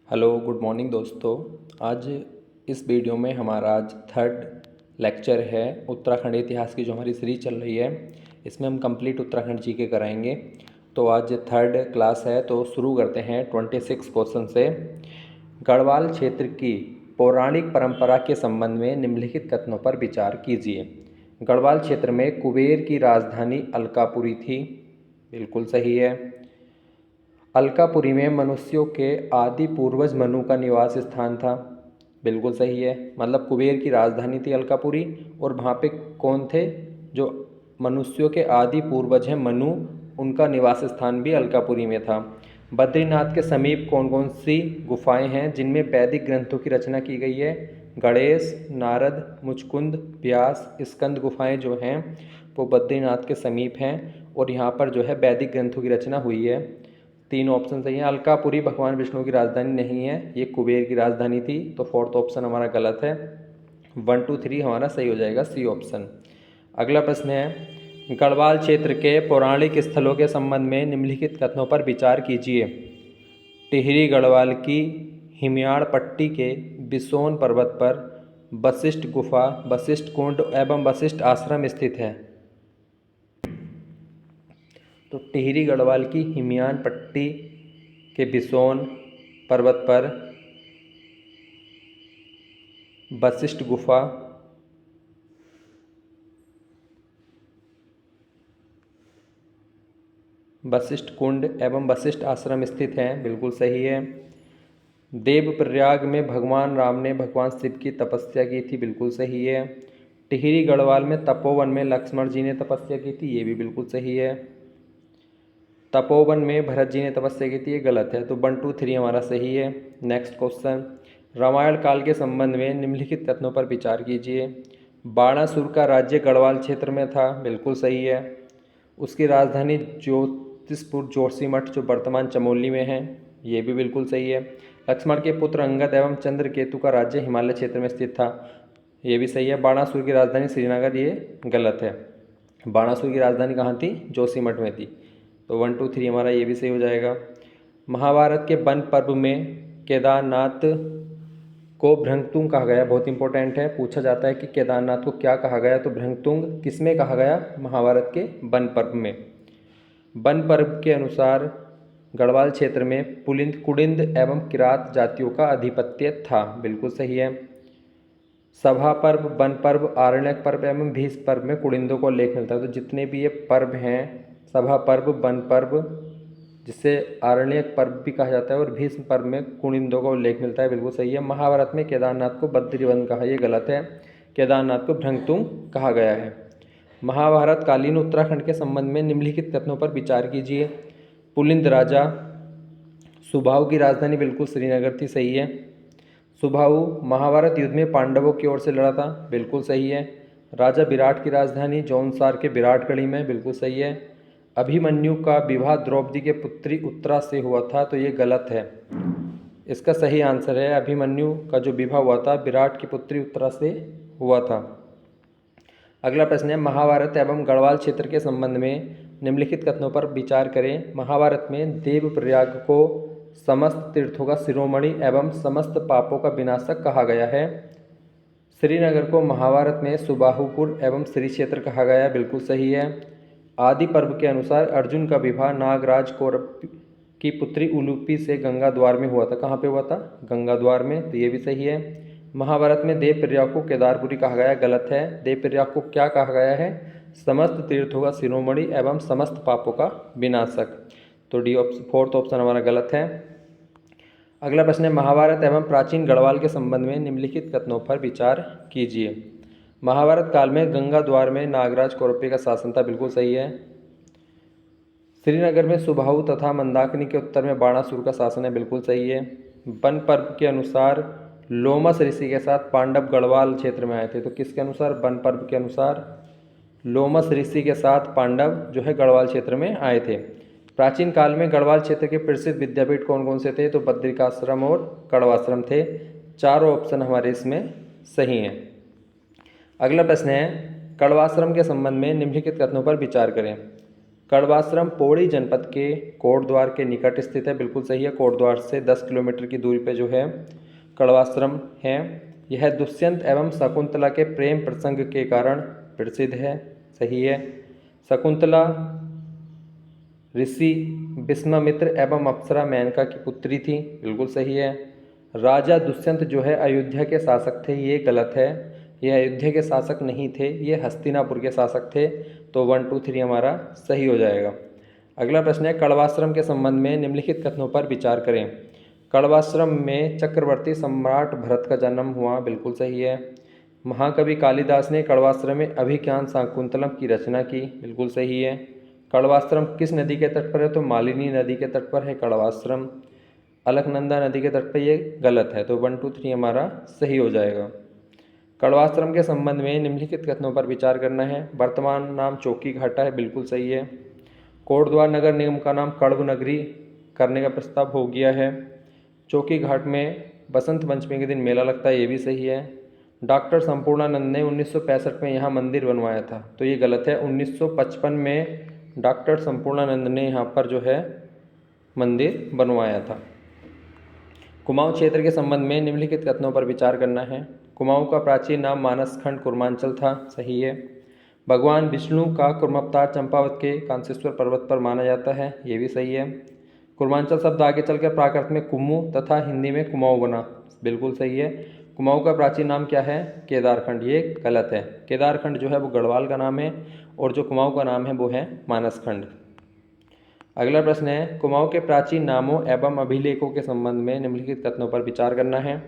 Hello good morning दोस्तों। आज इस वीडियो में हमारा आज थर्ड लेक्चर है उत्तराखंड इतिहास की जो हमारी सीरीज चल रही है। इसमें हम कंप्लीट उत्तराखंड जीके कराएंगे। तो आज थर्ड क्लास है तो शुरू करते हैं 26 क्वेश्चन से। गढ़वाल क्षेत्र की पौराणिक परंपरा के संबंध में निम्नलिखित कथनों पर विचार कीजिए। गढ़वाल क्षेत्र में कुबेर की राजधानी अलकापुरी थी, बिल्कुल सही है। अलकापुरी में मनुष्यों के आदि पूर्वज मनु का निवास स्थान था, बिल्कुल सही है। मतलब कुबेर की राजधानी थी अलकापुरी और वहाँ पे कौन थे, जो मनुष्यों के आदि पूर्वज हैं मनु, उनका निवास स्थान भी अलकापुरी में था। बद्रीनाथ के समीप कौन कौन सी गुफाएं हैं जिनमें वैदिक ग्रंथों की रचना की गई है? गणेश, नारद, मुचकुंद, व्यास, स्कंद गुफाएं जो हैं वो बद्रीनाथ के समीप हैं और यहाँ पर जो है वैदिक ग्रंथों की रचना हुई है। तीन ऑप्शन सही है। अलकापुरी भगवान विष्णु की राजधानी नहीं है, ये कुबेर की राजधानी थी, तो फोर्थ ऑप्शन हमारा गलत है। 1 2 3 हमारा सही हो जाएगा, सी ऑप्शन। अगला प्रश्न है, गढ़वाल क्षेत्र के पौराणिक स्थलों के संबंध में निम्नलिखित कथनों पर विचार कीजिए। टिहरी गढ़वाल की हिमयाड़ पट्टी के बिसोन पर्वत पर वशिष्ठ गुफा, वशिष्ठ कुंड एवं वशिष्ठ आश्रम स्थित है। तो टिहरी गढ़वाल की हिमयान पट्टी के बिसोन पर्वत पर वशिष्ठ गुफा, वशिष्ठ कुंड एवं वशिष्ठ आश्रम स्थित हैं, बिल्कुल सही है। देवप्रयाग में भगवान राम ने भगवान शिव की तपस्या की थी, बिल्कुल सही है। टिहरी गढ़वाल में तपोवन में लक्ष्मण जी ने तपस्या की थी, ये भी बिल्कुल सही है। तपोवन में भरत जी ने तपस्या की थी, ये गलत है, तो 1 2 3 हमारा सही है। नेक्स्ट क्वेश्चन, रामायण काल के संबंध में निम्नलिखित कथनों पर विचार कीजिए। बाणासुर का राज्य गढ़वाल क्षेत्र में था, बिल्कुल सही है। उसकी राजधानी ज्योतिषपुर जोशीमठ जो वर्तमान चमोली में है, ये भी बिल्कुल सही है। लक्ष्मण के पुत्र अंगद एवं चंद्रकेतु का राज्य हिमालय क्षेत्र में स्थित था, ये भी सही है। बाणासुर की राजधानी श्रीनगर, ये गलत है। बाणासुर की राजधानी कहाँ थी? जोशीमठ में थी, तो 1 2 3 हमारा ये भी सही हो जाएगा। महाभारत के वन पर्व में केदारनाथ को भृंगतुंग कहा गया, बहुत इंपॉर्टेंट है, पूछा जाता है कि केदारनाथ को क्या कहा गया, तो भृंगतुंग किसमें कहा गया? महाभारत के वन पर्व में। वन पर्व के अनुसार गढ़वाल क्षेत्र में पुलिंद, कुडिंद एवं किरात जातियों का आधिपत्य था, बिल्कुल सही है। सभा पर्व, वन पर्व, आरण्यक पर्व एवं भीष पर्व में कुडिंदों को उल्लेख मिलता है। तो जितने भी ये पर्व हैं, सभा पर्व, वन पर्व, जिसे आरण्यक पर्व भी कहा जाता है, और भीष्म पर्व में कुडिंदों का उल्लेख मिलता है, बिल्कुल सही है। महाभारत में केदारनाथ को बद्रीवन कहा, ये गलत है, केदारनाथ को भृंगतुंग कहा गया है। महाभारत कालीन उत्तराखंड के संबंध में निम्नलिखित कथनों पर विचार कीजिए। पुलिंद राजा सुबाहु की राजधानी बिल्कुल श्रीनगर थी, सही है। सुबाहु महाभारत युद्ध में पांडवों की ओर से लड़ा था, बिल्कुल सही है। राजा विराट की राजधानी जौनसार के विराटगढ़ी में, बिल्कुल सही है। अभिमन्यु का विवाह द्रौपदी के पुत्री उत्तरा से हुआ था, तो ये गलत है। इसका सही आंसर है अभिमन्यु का जो विवाह हुआ था विराट की पुत्री उत्तरा से हुआ था। अगला प्रश्न है, महाभारत एवं गढ़वाल क्षेत्र के संबंध में निम्नलिखित कथनों पर विचार करें। महाभारत में देवप्रयाग को समस्त तीर्थों का शिरोमणि एवं समस्त पापों का विनाशक कहा गया है। श्रीनगर को महाभारत में सुबाहुपुर एवं श्री क्षेत्र कहा गया, बिल्कुल सही है। आदि पर्व के अनुसार अर्जुन का विवाह नागराज कौरव की पुत्री उलूपी से गंगाद्वार में हुआ था। कहाँ पे हुआ था? गंगाद्वार में, तो ये भी सही है। महाभारत में देवप्रयाग को केदारपुरी कहा गया, गलत है। देवप्रयाग को क्या कहा गया है? समस्त तीर्थों का शिरोमणि एवं समस्त पापों का विनाशक, तो डी ऑप्शन, फोर्थ ऑप्शन हमारा गलत है। अगला प्रश्न है, महाभारत एवं प्राचीन गढ़वाल के संबंध में निम्नलिखित कथनों पर विचार कीजिए। महाभारत काल में गंगाद्वार में नागराज कौरव का शासन था, बिल्कुल सही है। श्रीनगर में सुबाहु तथा मंदाकिनी के उत्तर में बाणासुर का शासन है, बिल्कुल सही है। वन पर्व के अनुसार लोमस ऋषि के साथ पांडव गढ़वाल क्षेत्र में आए थे, तो किसके अनुसार? वन पर्व के अनुसार लोमस ऋषि के साथ पांडव जो है गढ़वाल क्षेत्र में आए थे। प्राचीन काल में गढ़वाल क्षेत्र के प्रसिद्ध विद्यापीठ कौन कौन से थे? तो बद्रिकाश्रम और कड़वाश्रम थे। चारों ऑप्शन हमारे इसमें सही हैं। अगला प्रश्न है, कड़वाश्रम के संबंध में निम्नलिखित कथनों पर विचार करें। कड़वाश्रम पौड़ी जनपद के कोटद्वार के निकट स्थित है, बिल्कुल सही है। कोटद्वार से 10 किलोमीटर की दूरी पे जो है कड़वाश्रम है। यह दुष्यंत एवं शकुंतला के प्रेम प्रसंग के कारण प्रसिद्ध है, सही है। शकुंतला ऋषि विश्वामित्र एवं अप्सरा मेनका की पुत्री थी, बिल्कुल सही है। राजा दुष्यंत जो है अयोध्या के शासक थे, ये गलत है। ये अयोध्या के शासक नहीं थे, ये हस्तिनापुर के शासक थे। तो 1 2 3 हमारा सही हो जाएगा। अगला प्रश्न है, कड़वाश्रम के संबंध में निम्नलिखित कथनों पर विचार करें। कड़वाश्रम में चक्रवर्ती सम्राट भरत का जन्म हुआ, बिल्कुल सही है। महाकवि कालिदास ने कड़वाश्रम में अभिज्ञान शाकुंतलम की रचना की, बिल्कुल सही है। कड़वाश्रम किस नदी के तट पर है? तो मालिनी नदी के तट पर है कड़वाश्रम। अलकनंदा नदी के तट पर, ये गलत है। तो 1 2 3 हमारा सही हो जाएगा। कड़वाश्रम के संबंध में निम्नलिखित कथनों पर विचार करना है। वर्तमान नाम चौकी घाटा है, बिल्कुल सही है। कोटद्वार नगर निगम का नाम कड़व नगरी करने का प्रस्ताव हो गया है। चौकी घाट में बसंत पंचमी के दिन मेला लगता है, ये भी सही है। डॉक्टर संपूर्णानंद ने 1965 में यहाँ मंदिर बनवाया था, तो ये गलत है। 1955 में डॉक्टर संपूर्णानंद ने यहाँ पर जो है मंदिर बनवाया था। कुमाऊं क्षेत्र के संबंध में निम्नलिखित कथनों पर विचार करना है। कुमाऊं का प्राचीन नाम मानसखंड कुर्मांचल था, सही है। भगवान विष्णु का कुर्मावतार चंपावत के कांसेश्वर पर्वत पर माना जाता है, ये भी सही है। कुर्मांचल शब्द आगे चलकर प्राकृत में कुम्मू तथा हिंदी में कुमाऊं बना, बिल्कुल सही है। कुमाऊं का प्राचीन नाम क्या है? केदारखंड, ये गलत है। केदारखंड जो है वो गढ़वाल का नाम है और जो कुमाऊं का नाम है वो है मानसखंड। अगला प्रश्न है, कुमाऊं के प्राचीन नामों एवं अभिलेखों के संबंध में निम्नलिखित कथनों पर विचार करना है।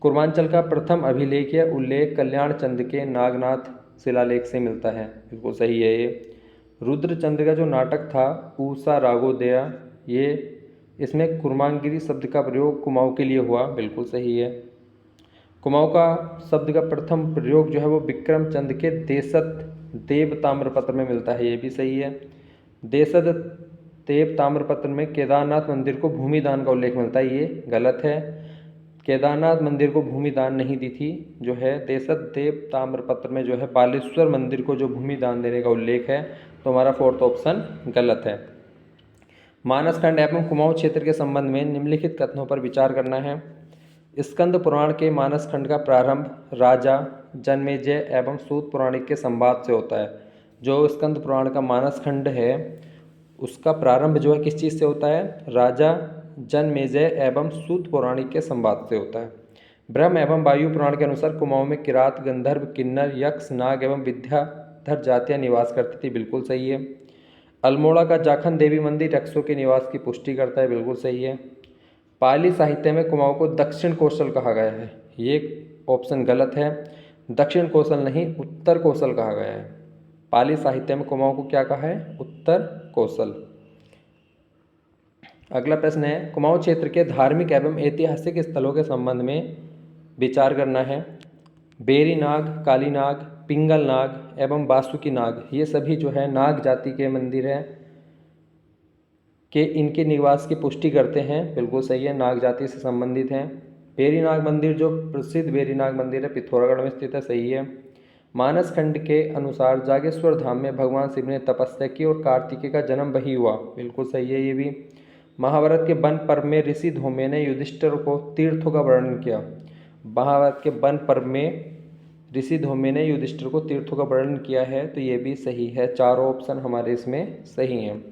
कुर्मांचल का प्रथम अभिलेख या उल्लेख कल्याण चंद के नागनाथ शिलालेख से मिलता है, बिल्कुल सही है ये। रुद्रचंद्र का जो नाटक था ऊषा रागोदया, ये इसमें कुर्मांगिरी शब्द का प्रयोग कुमाऊं के लिए हुआ, बिल्कुल सही है। कुमाऊं का शब्द का प्रथम प्रयोग जो है वो विक्रम चंद के देशत देव ताम्रपत्र में मिलता है, ये भी सही है। देशद देव ताम्रपत्र में केदारनाथ मंदिर को भूमि दान का उल्लेख मिलता है, ये गलत है। केदारनाथ मंदिर को भूमि दान नहीं दी थी, जो है देशद देव ताम्रपत्र में जो है बालेश्वर मंदिर को जो भूमि दान देने का उल्लेख है। तो हमारा 4th ऑप्शन गलत है। मानसखंड एवं कुमाऊं क्षेत्र के संबंध में निम्नलिखित कथनों पर विचार करना है। स्कंद पुराण के मानसखंड का प्रारंभ राजा जन्मेजय एवं सूत पुराणिक के संवाद से होता है। जो स्कंद पुराण का मानसखंड है उसका प्रारंभ जो है किस चीज़ से होता है? राजा जन्मेजय एवं सूत पौराणिक के संवाद से होता है। ब्रह्म एवं वायु पुराण के अनुसार कुमाऊं में किरात गंधर्व किन्नर यक्ष नाग एवं विद्याधर जातियां निवास करती थी, बिल्कुल सही है। अल्मोड़ा का जाखन देवी मंदिर यक्षों के निवास की पुष्टि करता है, बिल्कुल सही है। पाली साहित्य में कुमाऊं को दक्षिण कौशल कहा गया है, ये ऑप्शन गलत है। दक्षिण कौशल नहीं, उत्तर कौशल कहा गया है। पाली साहित्य में कुमाऊं को क्या कहा है? उत्तर कौशल। अगला प्रश्न है, कुमाऊं क्षेत्र के धार्मिक एवं ऐतिहासिक स्थलों के संबंध में विचार करना है। बेरी नाग, काली नाग, पिंगल नाग एवं बासुकी नाग, ये सभी जो है नाग जाति के मंदिर हैं कि इनके निवास की पुष्टि करते हैं, बिल्कुल सही है, नाग जाति से संबंधित हैं। बेरी नाग मंदिर जो प्रसिद्ध बेरी नाग मंदिर है पिथौरागढ़ में स्थित है, सही है। मानसखंड के अनुसार जागेश्वर धाम में भगवान शिव ने तपस्या की और कार्तिकेय का जन्म वही हुआ, बिल्कुल सही है ये भी। महाभारत के वन पर्व में ऋषि धौम्य ने युधिष्ठिर को तीर्थों का वर्णन किया। महाभारत के वन पर्व में ऋषि धौम्य ने युधिष्ठिर को तीर्थों का वर्णन किया है, तो ये भी सही है। चारों ऑप्शन हमारे इसमें सही हैं।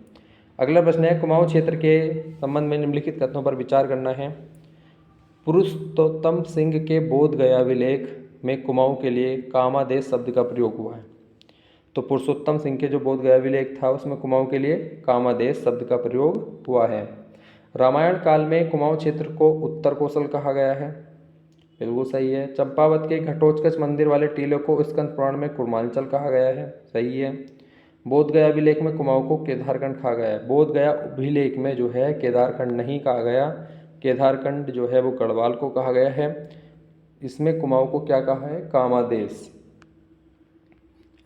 अगला प्रश्न है, कुमाऊं क्षेत्र के संबंध में निम्नलिखित कथनों पर विचार करना है। पुरुषोत्तम सिंह के बोध गया विलेख में कुमाऊं के लिए कामादेश शब्द का प्रयोग हुआ है। तो पुरुषोत्तम सिंह के जो बोध गया विलेख था उसमें कुमाऊं के लिए कामादेश शब्द का प्रयोग हुआ है। रामायण काल में कुमाऊं क्षेत्र को उत्तर कौशल कहा गया है, बिल्कुल सही है। चंपावत के घटोत्कच मंदिर वाले टीले को स्कंद पुराण में कुर्मांचल कहा गया है, सही है। बोध गया अभिलेख में कुमाऊं को केदारखंड कहा गया है। बोध गया अभिलेख में जो है केदारखंड नहीं कहा गया, केदारखंड जो है वो गढ़वाल को कहा गया है। इसमें कुमाऊं को क्या कहा है? कामादेश।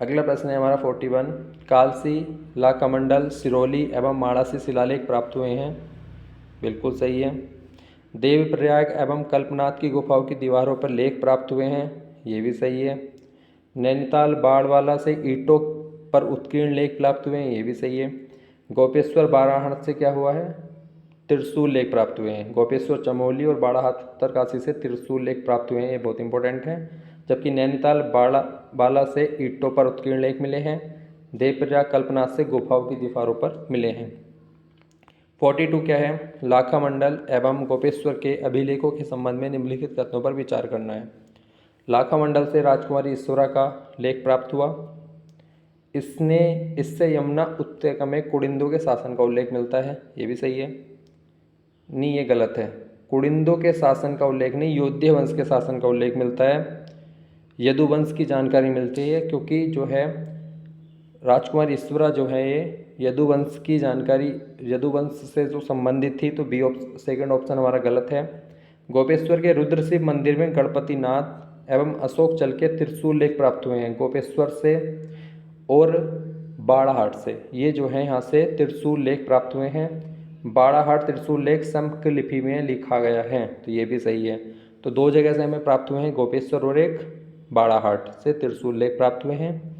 अगला प्रश्न है हमारा 41, कालसी, लाकामंडल, सिरोली एवं माड़ासी शिलालेख प्राप्त हुए हैं, बिल्कुल सही है। देवप्रयाग एवं कल्पनाथ की गुफाओं की दीवारों पर लेख प्राप्त हुए हैं, ये भी सही है। नैनीताल बाड़वाला से ईंटों पर उत्कीर्ण लेख प्राप्त हुए हैं, ये भी सही है। गोपेश्वर बाराहाट से क्या हुआ है? त्रिशूल लेख प्राप्त हुए हैं। गोपेश्वर चमोली और बाड़ाहाट उत्तरकाशी से त्रिशूल लेख प्राप्त हुए हैं, ये बहुत इंपॉर्टेंट है। जबकि नैनीताल बाला से ईंटों पर उत्कीर्ण लेख मिले हैं। देवप्रयाग कल्पनाथ से गुफाओं की दीवारों पर मिले हैं। 42 क्या है? लाखा मंडल एवं गोपेश्वर के अभिलेखों के संबंध में निम्नलिखित कथनों पर विचार करना है। लाखा मंडल से राजकुमारी ईश्वरा का लेख प्राप्त हुआ। इससे यमुना उपत्यका में कुड़िंदों के शासन का उल्लेख मिलता है, ये भी सही है। नहीं, ये गलत है। कुड़िंदों के शासन का उल्लेख नहीं, योध्या वंश के शासन का उल्लेख मिलता है। यदुवंश की जानकारी मिलती है, क्योंकि जो है राजकुमारी ईश्वरा जो है ये यदुवंश की जानकारी, यदुवंश से जो संबंधित थी, तो बी सेकंड ऑप्शन हमारा गलत है। गोपेश्वर के रुद्रशिव मंदिर में गणपति नाथ एवं अशोक चल के त्रिशूल लेख प्राप्त हुए हैं। गोपेश्वर से और बाड़ाहाट से ये जो है यहाँ से त्रिशूल लेख प्राप्त हुए हैं। बाड़ाहाट त्रिशूल लेख संस्कृत लिपि में लिखा गया है, तो ये भी सही है। तो दो जगह से हमें प्राप्त हुए हैं, गोपेश्वर और एक बाड़ाहाट से त्रिशूल लेख प्राप्त हुए हैं।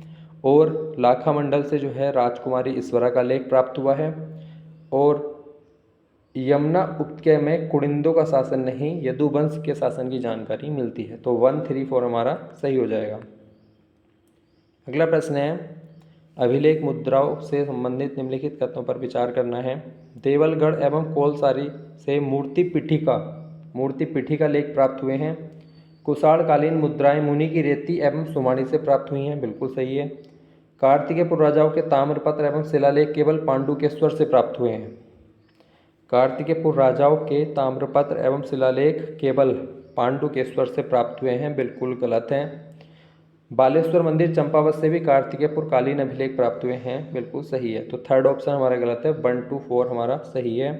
और लाखा मंडल से जो है राजकुमारी ईश्वरा का लेख प्राप्त हुआ है। और यमुना उपत्यका में कुड़िंदों का शासन नहीं, यदुवंश के शासन की जानकारी मिलती है। तो 1, 3, 4 हमारा सही हो जाएगा। अगला प्रश्न है, अभिलेख मुद्राओं से संबंधित निम्नलिखित कथनों पर विचार करना है। देवलगढ़ एवं कोलसारी से मूर्ति पीठी का लेख प्राप्त हुए हैं। कुषाणकालीन मुद्राएं मुनि की रेती एवं सुमाणी से प्राप्त हुई हैं, बिल्कुल सही है। कार्तिकेयपुर राजाओं के ताम्रपत्र एवं शिलालेख केवल पांडुकेश्वर से प्राप्त हुए हैं। कार्तिकेयपुर राजाओं के ताम्रपत्र एवं शिलालेख केवल पांडुकेश्वर से प्राप्त हुए हैं, बिल्कुल गलत है। बालेश्वर मंदिर चंपावत से भी कार्तिकेयपुर कालीन अभिलेख प्राप्त हुए हैं, बिल्कुल सही है। तो थर्ड ऑप्शन हमारा गलत है, 1, 2, 4 हमारा सही है।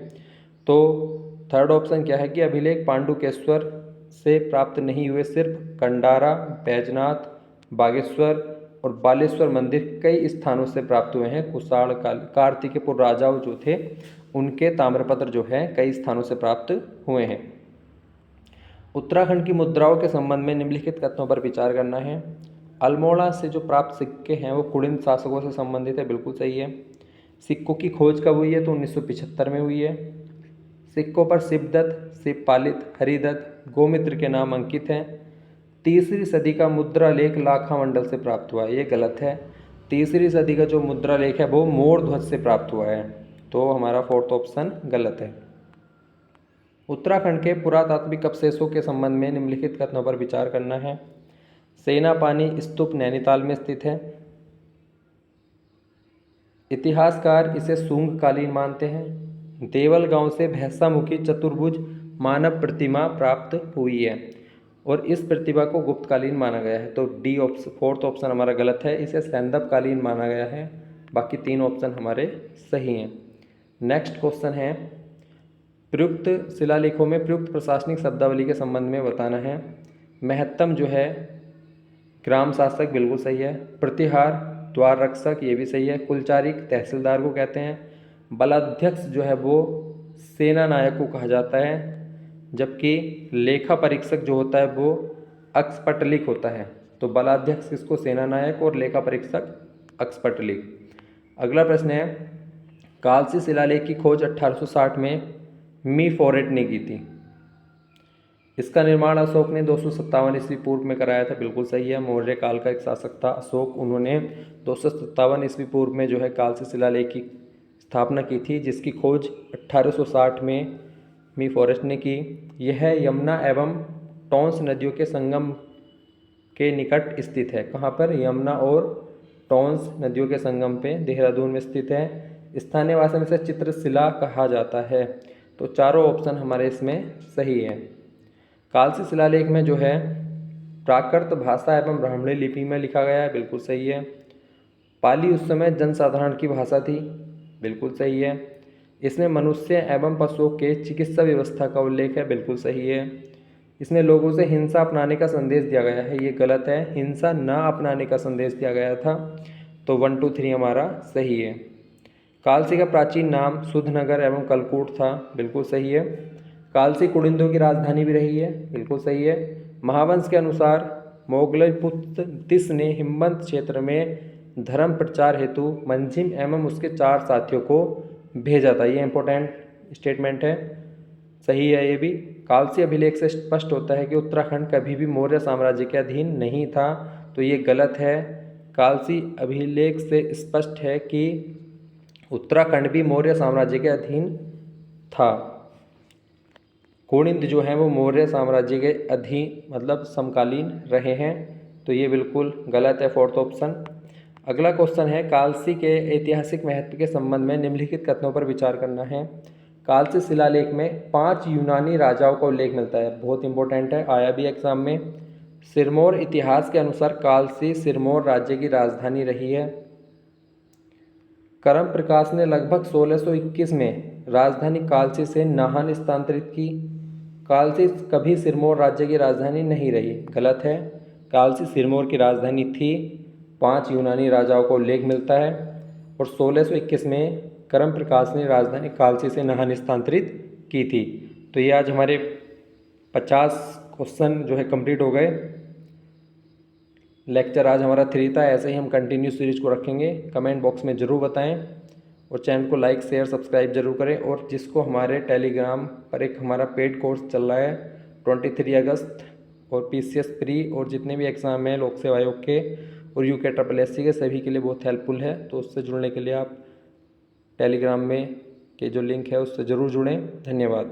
तो थर्ड ऑप्शन क्या है कि अभिलेख पांडुकेश्वर से प्राप्त नहीं हुए, सिर्फ कंडारा, बैजनाथ, बागेश्वर और बालेश्वर मंदिर कई स्थानों से प्राप्त हुए हैं। कुषाण काल कार्तिकेयपुर राजाओं जो थे उनके ताम्रपत्र जो है कई स्थानों से प्राप्त हुए हैं। उत्तराखंड की मुद्राओं के संबंध में निम्नलिखित कथनों पर विचार करना है। अल्मोड़ा से जो प्राप्त सिक्के हैं वो कुड़िन शासकों से संबंधित है, बिल्कुल सही है। सिक्कों की खोज कब हुई है? तो 1975 में हुई है। सिक्कों पर शिवदत्त, शिवपालित, हरिदत्त, गोमित्र के नाम अंकित हैं। तीसरी सदी का मुद्रा लेख लाखा मंडल से प्राप्त हुआ है, ये गलत है। तीसरी सदी का जो मुद्रा लेख है वो मोर ध्वज से प्राप्त हुआ है, तो हमारा फोर्थ ऑप्शन गलत है। उत्तराखंड के पुरातात्विक अवशेषों के संबंध में निम्नलिखित कथनों पर विचार करना है। सेनापानी स्तूप नैनीताल में स्थित है। इतिहासकार इसे शुंगकालीन मानते हैं। देवल गांव से भैंसामुखी चतुर्भुज मानव प्रतिमा प्राप्त हुई है और इस प्रतिभा को गुप्तकालीन माना गया है, तो डी ऑप्शन फोर्थ ऑप्शन हमारा गलत है, इसे सैंदवकालीन माना गया है। बाकी तीन ऑप्शन हमारे सही हैं। नेक्स्ट क्वेश्चन है, प्रयुक्त शिलालेखों में प्रयुक्त प्रशासनिक शब्दावली के संबंध में बताना है। महत्तम जो है ग्राम शासक, बिल्कुल सही है। प्रतिहार द्वार रक्षक, ये भी सही है। कुलचारिक तहसीलदार को कहते हैं। बलाध्यक्ष जो है वो सेना नायक को कहा जाता है, जबकि लेखा परीक्षक जो होता है वो अक्षपटलिक होता है। तो बलाध्यक्ष किसको? सेना नायक, और लेखा परीक्षक अक्षपटलिक। अगला प्रश्न है, कालसी शिलालेख की खोज 1860 में मी फॉरेट ने की थी। इसका निर्माण अशोक ने 257 ईस्वी पूर्व में कराया था, बिल्कुल सही है। मौर्य काल का एक शासक था अशोक, उन्होंने 257 ईस्वी पूर्व में जो है कालसी शिलालेख की स्थापना की थी, जिसकी खोज 1860 में मी फॉरेस्ट ने की। यह यमुना एवं टॉन्स नदियों के संगम के निकट स्थित है। कहाँ पर? यमुना और टॉन्स नदियों के संगम पे देहरादून में स्थित है। स्थानीय भाषा में से चित्रशिला कहा जाता है, तो चारों ऑप्शन हमारे इसमें सही है। कालसी शिलालेख में जो है प्राकृत भाषा एवं ब्राह्मणी लिपि में लिखा गया है, बिल्कुल सही है। पाली उस समय जनसाधारण की भाषा थी, बिल्कुल सही है। इसमें मनुष्य एवं पशुओं के चिकित्सा व्यवस्था का उल्लेख है, बिल्कुल सही है। इसमें लोगों से हिंसा अपनाने का संदेश दिया गया है, ये गलत है। हिंसा न अपनाने का संदेश दिया गया था, तो 1, 2, 3 हमारा सही है। कालसी का प्राचीन नाम सुधनगर एवं कलकूट था, बिल्कुल सही है। कालसी कुड़िंदों की राजधानी भी रही है, बिल्कुल सही है। महावंश के अनुसार मोगलपुत्र तिस ने हिमवंत क्षेत्र में धर्म प्रचार हेतु मंजिम एवं उसके 4 साथियों को भेजा था। ये इंपॉर्टेंट स्टेटमेंट है, सही है ये भी। कालसी अभिलेख से स्पष्ट होता है कि उत्तराखंड कभी भी मौर्य साम्राज्य के अधीन नहीं था, तो ये गलत है। कालसी अभिलेख से स्पष्ट है कि उत्तराखंड भी मौर्य साम्राज्य के अधीन था। कुणिद जो हैं वो मौर्य साम्राज्य के अधीन मतलब समकालीन रहे हैं, तो ये बिल्कुल गलत है, फोर्थ ऑप्शन। अगला क्वेश्चन है, कालसी के ऐतिहासिक महत्व के संबंध में निम्नलिखित कथनों पर विचार करना है। कालसी शिलालेख में 5 यूनानी राजाओं का उल्लेख मिलता है, बहुत इंपॉर्टेंट है, आया भी एग्जाम में। सिरमौर इतिहास के अनुसार कालसी सिरमौर राज्य की राजधानी रही है। करम प्रकाश ने लगभग 1621 में राजधानी कालसी से नाहन स्थानांतरित की। कालसी कभी सिरमौर राज्य की राजधानी नहीं रही, गलत है। कालसी सिरमौर की राजधानी थी। 5 यूनानी राजाओं का उल्लेख मिलता है और 1621 में करम प्रकाश ने राजधानी कालसी से नाहन स्थानांतरित की थी। तो ये आज हमारे 50 क्वेश्चन जो है कंप्लीट हो गए। लेक्चर आज हमारा 3 था, ऐसे ही हम कंटिन्यू सीरीज को रखेंगे। कमेंट बॉक्स में ज़रूर बताएं और चैनल को लाइक शेयर सब्सक्राइब जरूर करें। और जिसको हमारे टेलीग्राम पर एक हमारा पेड कोर्स चल रहा है 23 अगस्त और PCS प्री और जितने भी एग्ज़ाम हैं लोक सेवा आयोग के और UK SSS के, सभी के लिए बहुत हेल्पफुल है। तो उससे जुड़ने के लिए आप टेलीग्राम में के जो लिंक है उससे ज़रूर जुड़ें। धन्यवाद।